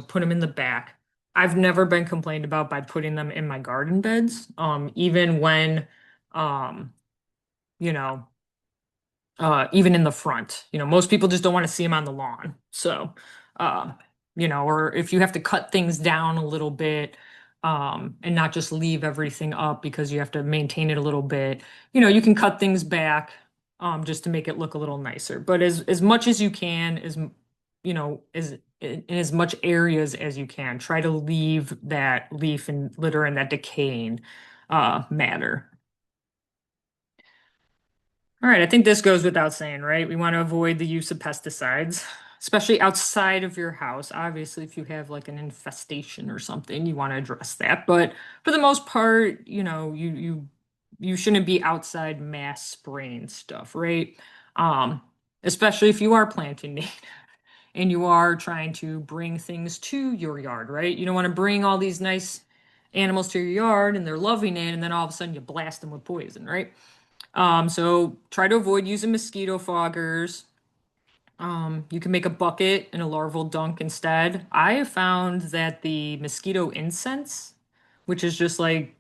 put them in the back. I've never been complained about by putting them in my garden beds, even when, um, you know, even in the front. Most people just don't want to see them on the lawn. So, uh, or if you have to cut things down a little bit, and not just leave everything up because you have to maintain it a little bit, you can cut things back, just to make it look a little nicer. But as much as you can, as in as much areas as you can, try to leave that leaf and litter and that decaying, matter. All right, I think this goes without saying, right? We want to avoid the use of pesticides, especially outside of your house. Obviously, if you have like an infestation or something, you want to address that. But for the most part, you shouldn't be outside mass spraying stuff, right? Um, Especially if you are planting native and you are trying to bring things to your yard, right? You don't want to bring all these nice animals to your yard and they're loving it, and then all of a sudden you blast them with poison, right? So try to avoid using mosquito foggers. You can make a bucket and a larval dunk instead. I have found that the mosquito incense, which is just like,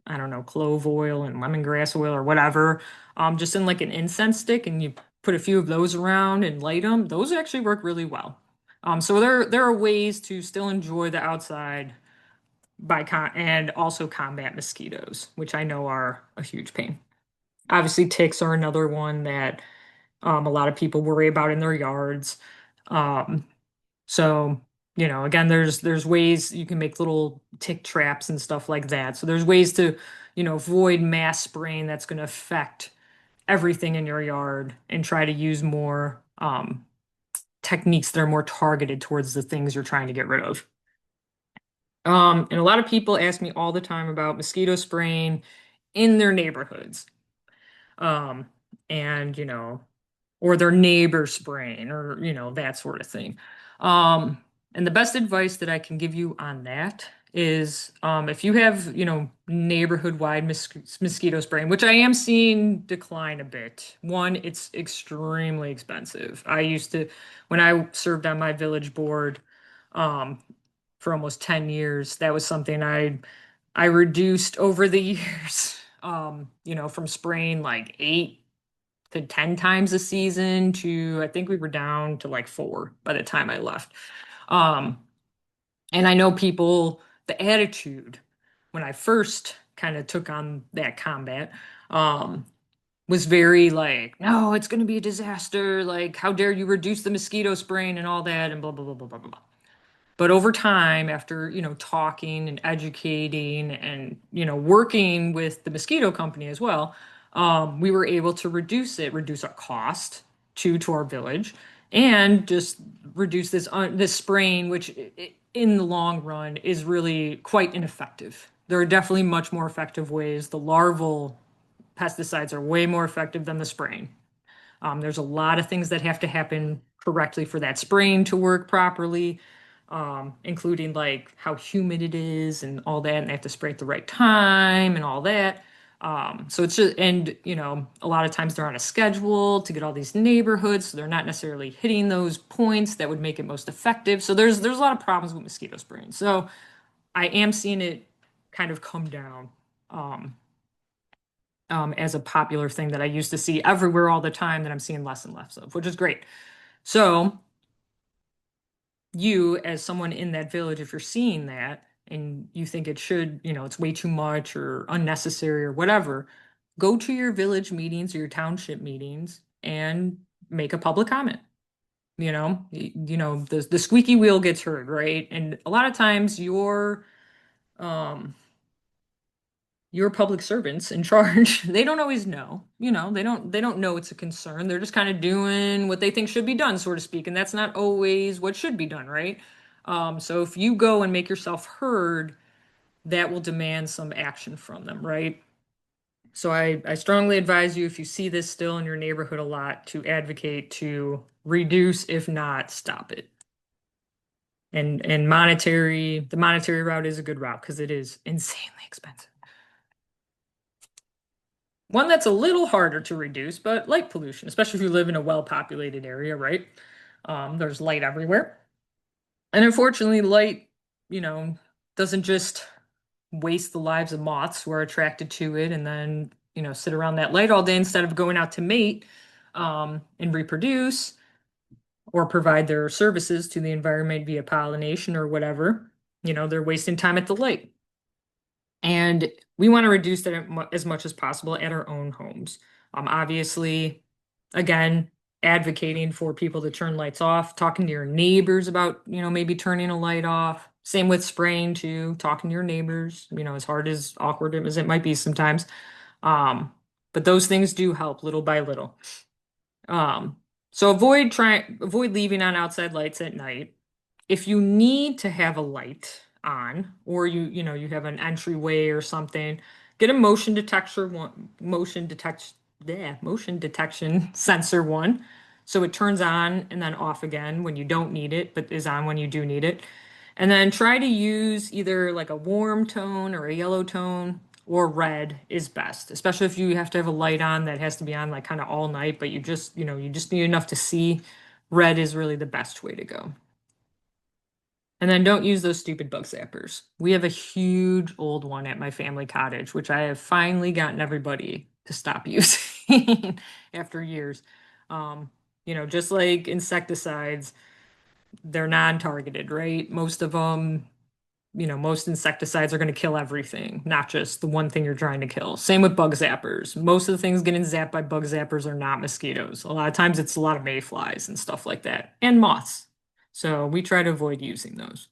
I don't know, clove oil and lemongrass oil or whatever, just in like an incense stick, and you put a few of those around and light them, those actually work really well. So there are ways to still enjoy the outside and also combat mosquitoes, which I know are a huge pain. Obviously, ticks are another one that a lot of people worry about in their yards. Um, so, again, there's ways you can make little tick traps and stuff like that. So there's ways to, avoid mass spraying that's going to affect everything in your yard and try to use more techniques that are more targeted towards the things you're trying to get rid of. And a lot of people ask me all the time about mosquito spraying in their neighborhoods. Um, and or their neighbor spraying or that sort of thing. Um, and the best advice that I can give you on that is if you have neighborhood wide mosquito spraying, which I am seeing decline a bit. One, it's extremely expensive. I used to when I served on my village board um, for almost 10 years, that was something I reduced over the years. From spraying like 8 to 10 times a season to I think we were down to like 4 by the time I left. Um, and I know people, the attitude when I first kind of took on that combat, um, was very like, no, it's going to be a disaster. Like, how dare you reduce the mosquito spraying and all that and blah, blah, blah, blah, blah, blah. But over time, after, talking and educating and, working with the mosquito company as well, we were able to reduce our cost to our village and just reduce this spraying, which in the long run is really quite ineffective. There are definitely much more effective ways. The larval pesticides are way more effective than the spraying. There's a lot of things that have to happen correctly for that spraying to work properly, including like how humid it is and all that, and they have to spray at the right time and all that. So it's just, and a lot of times they're on a schedule to get all these neighborhoods, so they're not necessarily hitting those points that would make it most effective. So there's a lot of problems with mosquito spraying. So I am seeing it kind of come down. Um, as a popular thing that I used to see everywhere all the time that I'm seeing less and less of, which is great. So, you, as someone in that village, if you're seeing that and you think it should, it's way too much or unnecessary or whatever, go to your village meetings or your township meetings and make a public comment. The squeaky wheel gets heard, right? And a lot of times um your public servants in charge, they don't always know. They don't know it's a concern. They're just kind of doing what they think should be done, so to speak, and that's not always what should be done, right? So if you go and make yourself heard, that will demand some action from them, right? So I strongly advise you, if you see this still in your neighborhood a lot, to advocate to reduce, if not stop it. And the monetary route is a good route because it is insanely expensive. One that's a little harder to reduce, but light pollution, especially if you live in a well-populated area, right? There's light everywhere. And unfortunately, light, you know, doesn't just waste the lives of moths who are attracted to it and then, sit around that light all day instead of going out to mate, and reproduce or provide their services to the environment via pollination or whatever. They're wasting time at the light. And we want to reduce that as much as possible at our own homes. Obviously, again, advocating for people to turn lights off, talking to your neighbors about, maybe turning a light off. Same with spraying too, talking to your neighbors, as hard as awkward as it might be sometimes. But those things do help little by little. Um, so avoid leaving on outside lights at night. If you need to have a light on, or you have an entryway or something, get a motion detection sensor one, so it turns on and then off again when you don't need it, but is on when you do need it. And then try to use either like a warm tone or a yellow tone, or red is best, especially if you have to have a light on that has to be on like kind of all night, but you just need enough to see. Red is really the best way to go. And then don't use those stupid bug zappers. We have a huge old one at my family cottage, which I have finally gotten everybody to stop using after years. Just like insecticides, they're non-targeted, right? Most of them, most insecticides are going to kill everything, not just the one thing you're trying to kill. Same with bug zappers. Most of the things getting zapped by bug zappers are not mosquitoes. A lot of times it's a lot of mayflies and stuff like that, and moths. So we try to avoid using those.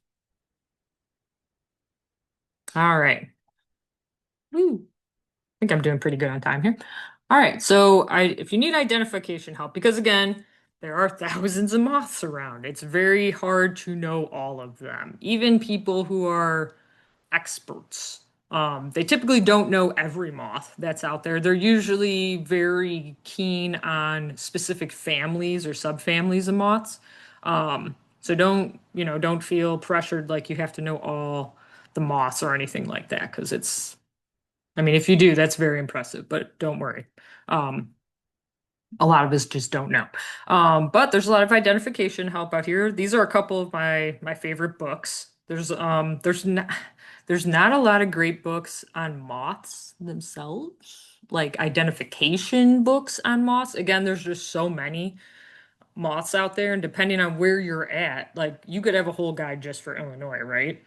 All right. Woo. I think I'm doing pretty good on time here. All right, so if you need identification help, because again, there are thousands of moths around, it's very hard to know all of them. Even people who are experts, they typically don't know every moth that's out there. They're usually very keen on specific families or subfamilies of moths. So don't feel pressured like you have to know all the moths or anything like that, because I mean, if you do, that's very impressive, but don't worry. Um, a lot of us just don't know. But there's a lot of identification help out here. These are a couple of my favorite books. There's not a lot of great books on moths themselves, like identification books on moths. Again, there's just so many moths out there, and depending on where you're at, like you could have a whole guide just for Illinois, right?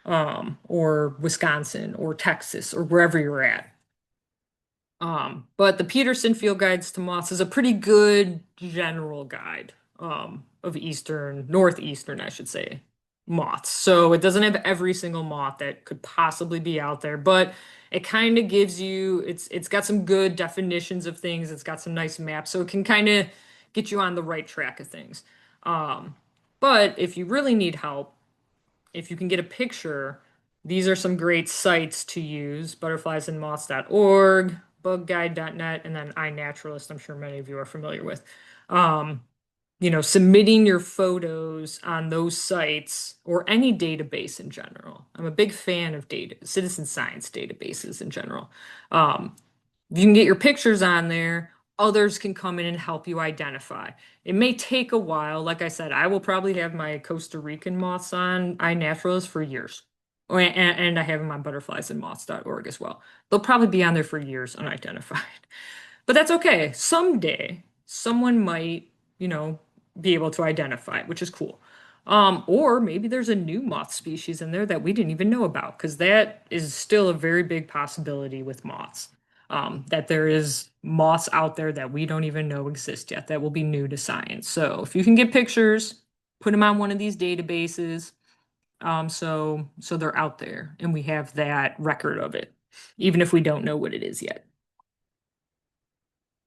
Or Wisconsin or Texas or wherever you're at. But the Peterson Field Guides to Moths is a pretty good general guide of northeastern, I should say, moths. So it doesn't have every single moth that could possibly be out there, but it kind of gives you it's got some good definitions of things. It's got some nice maps, so it can kind of get you on the right track of things. Um, but if you really need help, if you can get a picture, these are some great sites to use: butterfliesandmoths.org, bugguide.net, and then iNaturalist, I'm sure many of you are familiar with. Um, Submitting your photos on those sites or any database in general. I'm a big fan of citizen science databases in general. Um, if you can get your pictures on there, others can come in and help you identify. It may take a while. Like I said, I will probably have my Costa Rican moths on iNaturalist for years. And I have them on butterfliesandmoths.org as well. They'll probably be on there for years unidentified. But that's okay. Someday, someone might, you know, be able to identify it, which is cool. Or maybe there's a new moth species in there that we didn't even know about, because that is still a very big possibility with moths. That there is moths out there that we don't even know exist yet that will be new to science. So if you can get pictures, put them on one of these databases, so they're out there and we have that record of it, even if we don't know what it is yet.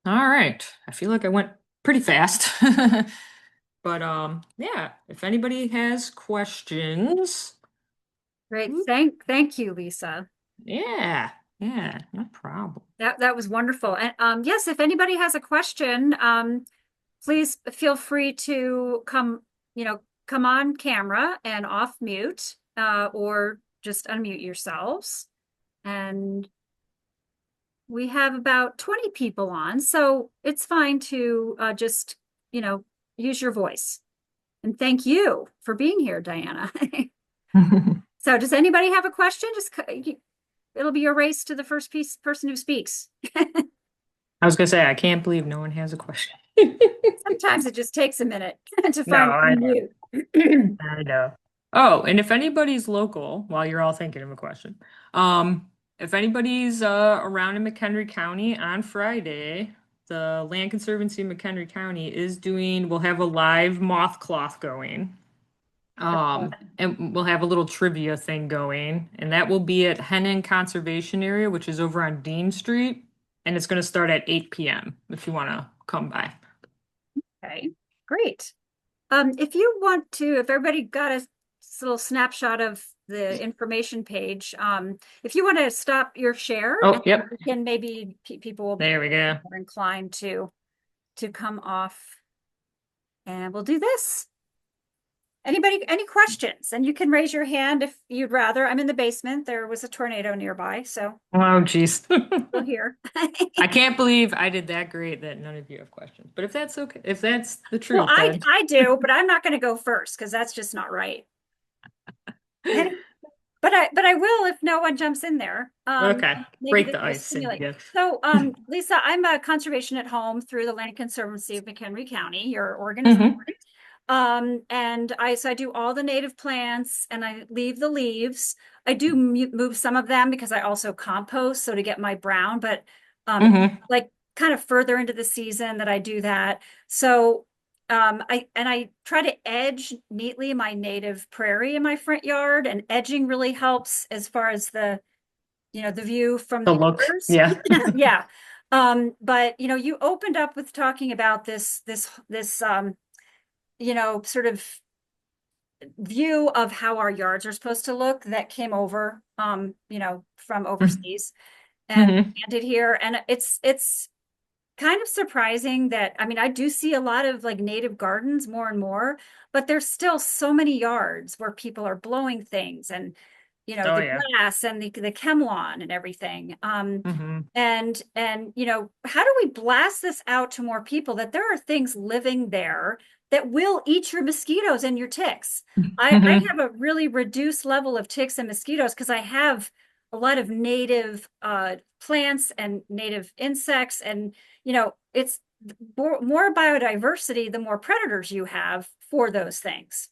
All right. I feel like I went pretty fast. But yeah, if anybody has questions, Great. Thank you, Lisa. yeah, yeah, no problem. That was wonderful. And yes, if anybody has a question, please feel free to come on camera and off mute, or just unmute yourselves. And we have about 20 people on, so it's fine to just, you know, use your voice. And thank you for being here, Diana. So does anybody have a question? It'll be a race to the first person who speaks. I was gonna say I can't believe no one has a question. Sometimes it just takes a minute to No, find I know. unmute. I know. Oh, and if anybody's local, while you're all thinking of a question, if anybody's around in McHenry County on Friday, the Land Conservancy in McHenry County will have a live moth cloth going. And we'll have a little trivia thing going, and that will be at Hennon Conservation Area, which is over on Dean Street, and it's going to start at 8 p.m. if you want to come by. Okay, great. If everybody got a little snapshot of the information page, if you want to stop your share, Oh, and yep. then maybe people will be There we go. more inclined to come off, and we'll do this. Any questions? And you can raise your hand if you'd rather. I'm in the basement. There was a tornado nearby, so Oh, geez. we'll hear. I can't believe I did that great that none of you have questions. But if that's okay, if that's the Well, truth, then I do, but I'm not going to go first because that's just not right. And, but I will if no one jumps in there. okay. Maybe Break this the will ice, stimulate. Cynthia. So, Lisa, I'm a conservation at home through the Land Conservancy of McHenry County, your organization. Hmm. And I do all the native plants and I leave the leaves. I do move some of them because I also compost, so to get my brown, but Hmm. like kind of further into the season that I do that. So I try to edge neatly my native prairie in my front yard, and edging really helps as far as the view from The the look. neighbors. Yeah. Yeah. But you opened up with talking about this sort of view of how our yards are supposed to look that came over, from overseas and Hmm. landed here. And it's kind of surprising that, I mean, I do see a lot of like native gardens more and more, but there's still so many yards where people are blowing things and, Oh the yeah. glass and the Chemlon and everything. Hmm. And how do we blast this out to more people that there are things living there that will eat your mosquitoes and your ticks? I Hmm. have a really reduced level of ticks and mosquitoes because I have a lot of native plants and native insects, and it's more biodiversity, the more predators you have for those things.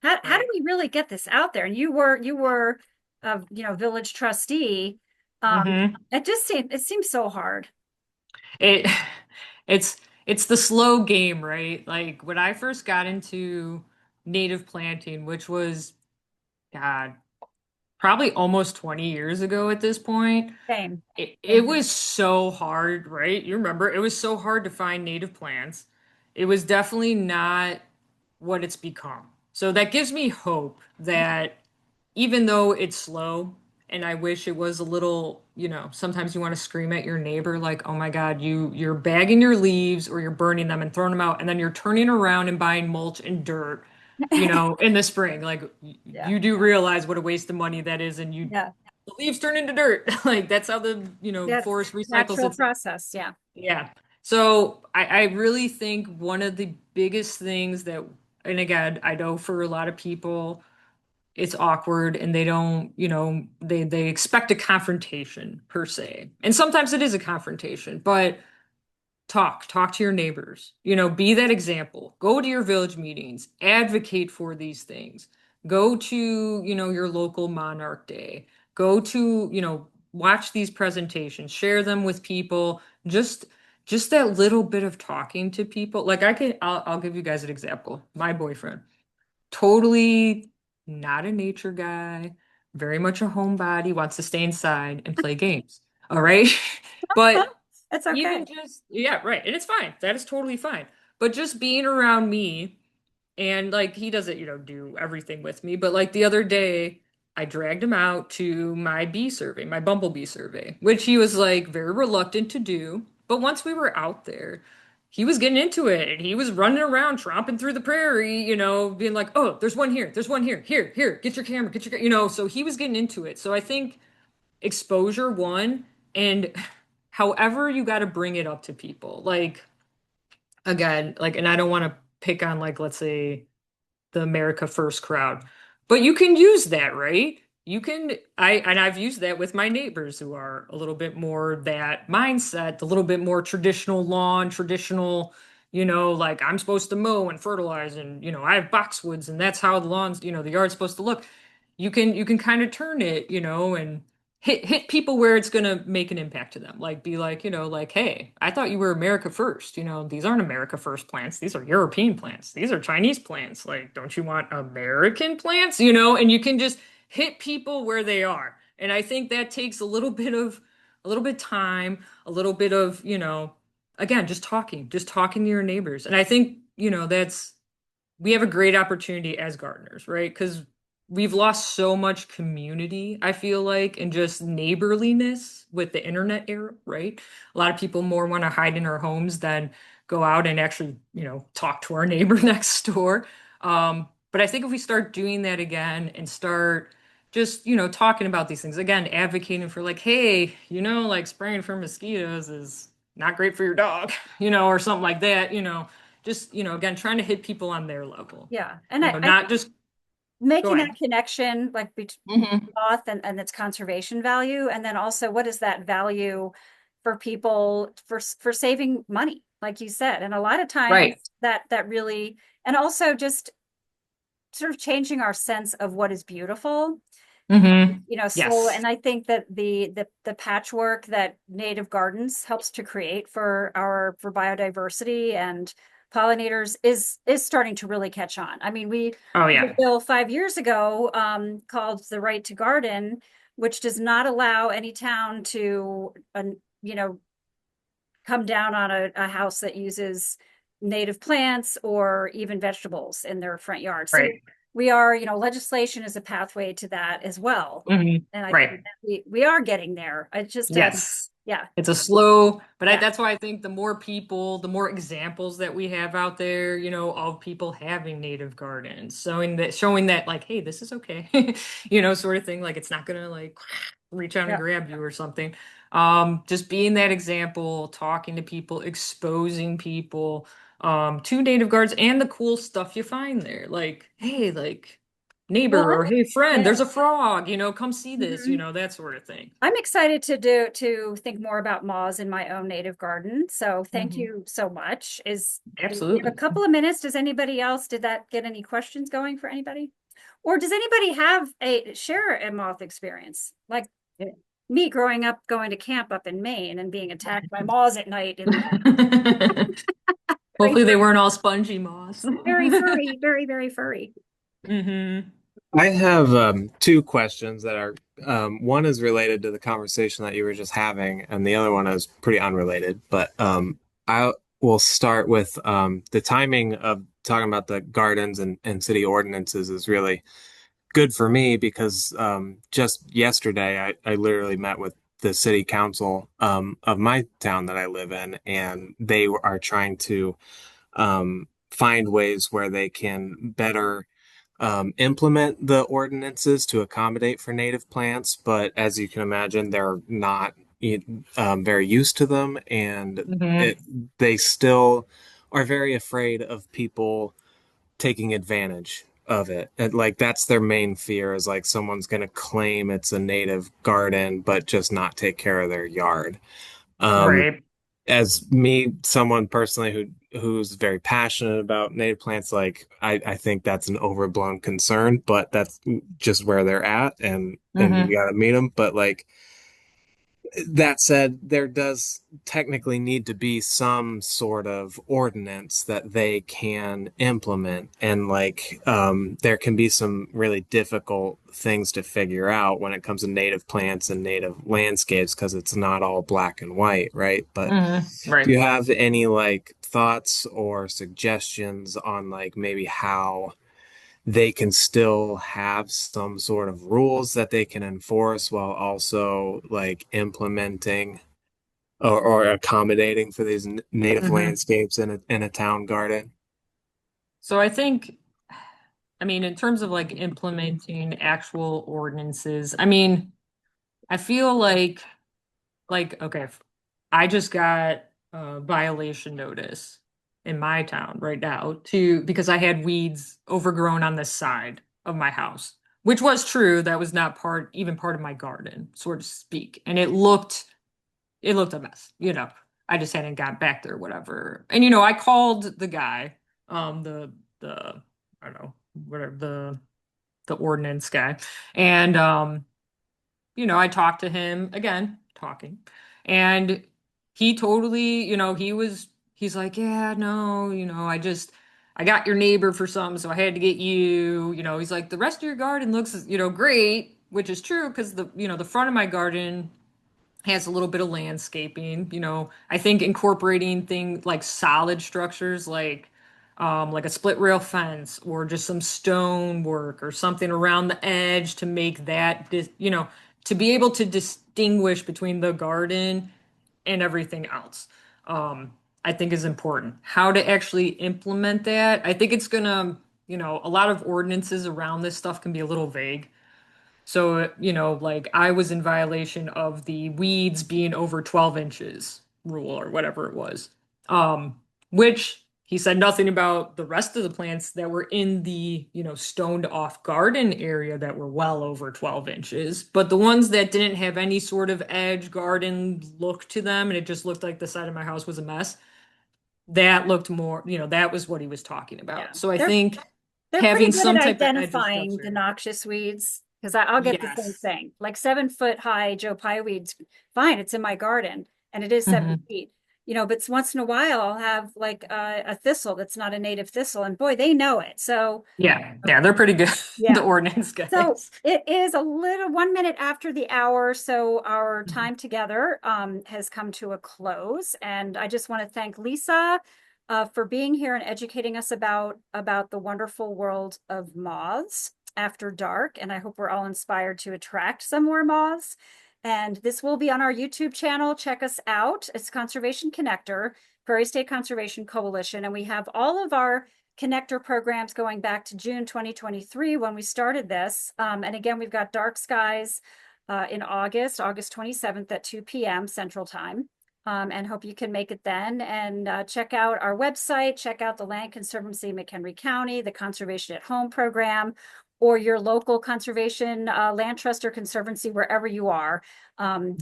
How do Right. we really get this out there? And you were a village trustee. Um, Hmm. it seems so hard. It it's it's the slow game, right? Like when I first got into native planting, which was God, probably almost 20 years ago at this point, Same. it was so hard, right? You remember, it was so hard to find native plants. It was definitely not what it's become. So that gives me hope that even though it's slow, and I wish it was a little, sometimes you want to scream at your neighbor like, "Oh my God, you're bagging your leaves or you're burning them and throwing them out, and then you're turning around and buying mulch and dirt, in the spring. Like Yeah. you do realize what a waste of money that is, and Yeah. the leaves turn into dirt. Like that's how the, That's forest recycles natural itself. process. Yeah. Yeah. So I really think one of the biggest things that, and again, I know for a lot of people, it's awkward and they don't, they expect a confrontation per se. And sometimes it is a confrontation, but talk to your neighbors, be that example, go to your village meetings, advocate for these things, go to, your local monarch day, go to, watch these presentations, share them with people, just that little bit of talking to people. Like I'll give you guys an example. My boyfriend, totally not a nature guy, very much a homebody, wants to stay inside and play games. All right. But It's even okay. just, yeah, right. And it's fine. That is totally fine. But just being around me, and like he doesn't, do everything with me, but like the other day, I dragged him out to my bee survey, my bumblebee survey, which he was like very reluctant to do. But once we were out there, he was getting into it and he was running around, tromping through the prairie, being like, "Oh, there's one here, there's one here, here, get your camera, get your, so he was getting into it. So I think exposure, one, and however you got to bring it up to people. Like, again, like, and I don't want to pick on, like, let's say, the America First crowd. But you can use that, right? I've used that with my neighbors who are a little bit more that mindset, a little bit more traditional lawn, traditional, like I'm supposed to mow and fertilize and, I have boxwoods and that's how the lawns, the yard's supposed to look. You can kind of turn it, and hit people where it's gonna make an impact to them. Like be like, like, hey, I thought you were America first. These aren't America first plants. These are European plants. These are Chinese plants. Like, don't you want American plants? And you can just hit people where they are. And I think that takes a little bit time, a little bit of, again, just talking to your neighbors. And I think, we have a great opportunity as gardeners, right? Because we've lost so much community, I feel like, and just neighborliness with the internet era, right? A lot of people more want to hide in our homes than go out and actually, talk to our neighbor next door. But I think if we start doing that again and start just, talking about these things, again, advocating for like, hey, like spraying for mosquitoes is not great for your dog, or something like that, just again trying to hit people on their level, Yeah. And I not think just go making that ahead. connection like between Hmm. moth and its conservation value, and then also what is that value for people for saving money, like you said. And a lot of times Right. that really and also just sort of changing our sense of what is beautiful. So, Yes. and I think that the patchwork that native gardens helps to create for our for biodiversity and pollinators is starting to really catch on. I mean, we Oh had a yeah. bill 5 years ago called the Right to Garden, which does not allow any town to, you know, come down on a house that uses native plants or even vegetables in their front yard. So Right. we are, legislation is a pathway to that as well. And I think Right. we are getting there. It's just Yes. yeah, It's a slow, but yeah, that's why I think the more people, the more examples that we have out there, of people having native gardens, showing that like, hey, this is okay, sort of thing. Like it's not gonna like reach out and yeah. grab you or something. Just being that example, talking to people, exposing people, to native gardens and the cool stuff you find there. Like, hey, like Well, neighbor or hey friend, yeah. there's a frog, come see this, Mhm. that sort of thing. I'm excited to think more about moths in my own native garden. So thank Hmm. you so much. We have a Absolutely. couple of minutes. Does anybody else, did that get any questions going for anybody? Or does anybody have a share a moth experience? Like me growing up, going to camp up in Maine and being attacked by moths at night and very, Hopefully they weren't all spongy moss. very furry, very, very furry. Hmm. I have two questions that are one is related to the conversation that you were just having, and the other one is pretty unrelated. But I will start with the timing of talking about the gardens and city ordinances is really good for me because just yesterday I literally met with the city council of my town that I live in, and they are trying to find ways where they can better implement the ordinances to accommodate for native plants. But as you can imagine, they're not very used to them, and Hmm. it, they still are very afraid of people taking advantage of it. And like that's their main fear is like someone's going to claim it's a native garden, but just not take care of their yard. Um, Right. as me, someone personally who's very passionate about native plants, like I think that's an overblown concern, but that's just where they're at, and you Hmm. got to meet them. But like that said, there does technically need to be some sort of ordinance that they can implement. And like, there can be some really difficult things to figure out when it comes to native plants and native landscapes because it's not all black and white, right? But do Right. you have any like thoughts or suggestions on like maybe how they can still have some sort of rules that they can enforce while also like implementing or accommodating for these native Hmm. landscapes in a town garden? So I think, I mean, in terms of like implementing actual ordinances, I mean, I feel like, okay, I just got a violation notice in my town right now because I had weeds overgrown on the side of my house, which was true. That was not even part of my garden, so to speak. And it looked a mess. I just hadn't got back there, whatever. And I called the guy, the I don't know, whatever the ordinance guy, and I talked to him again, talking, and he totally, he's like, yeah, no, I got your neighbor for some, so I had to get you. He's like, the rest of your garden looks, great, which is true because the front of my garden has a little bit of landscaping. I think incorporating things like solid structures, like a split rail fence or just some stone work or something around the edge to make that, to be able to distinguish between the garden and everything else. Um, I think is important. How to actually implement that, I think it's gonna, a lot of ordinances around this stuff can be a little vague. So, like I was in violation of the weeds being over 12 inches rule or whatever it was. Which he said nothing about the rest of the plants that were in the, stoned off garden area that were well over 12 inches. But the ones that didn't have any sort of edge garden look to them and it just looked like the side of my house was a mess. that looked more, that was what he was talking Yeah. about. So I They're think they're pretty having good some at type of edge of identifying the structure. noxious weeds because I'll get the same Yes. thing. Like 7 foot high Joe Pye weeds, fine, it's in my garden and it is 7 feet. But once in a while I'll have like a thistle that's not a native thistle, and boy, they know it. So Yeah. Yeah, they're pretty good, the yeah. ordnance So guys. it is a little 1 minute after the hour, so our time together has come to a close. And I just want to thank Lisa for being here and educating us about the wonderful world of moths after dark. And I hope we're all inspired to attract some more moths. And this will be on our YouTube channel. Check us out. It's Conservation Connector, Prairie State Conservation Coalition, and we have all of our connector programs going back to June 2023 when we started this. And again, we've got Dark Skies in August 27th at 2 p.m. Central Time. And hope you can make it then. And check out our website, check out the Land Conservancy in McHenry County, the Conservation at Home program, or your local conservation land trust or conservancy, wherever you are. And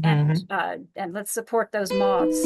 let's support those moths.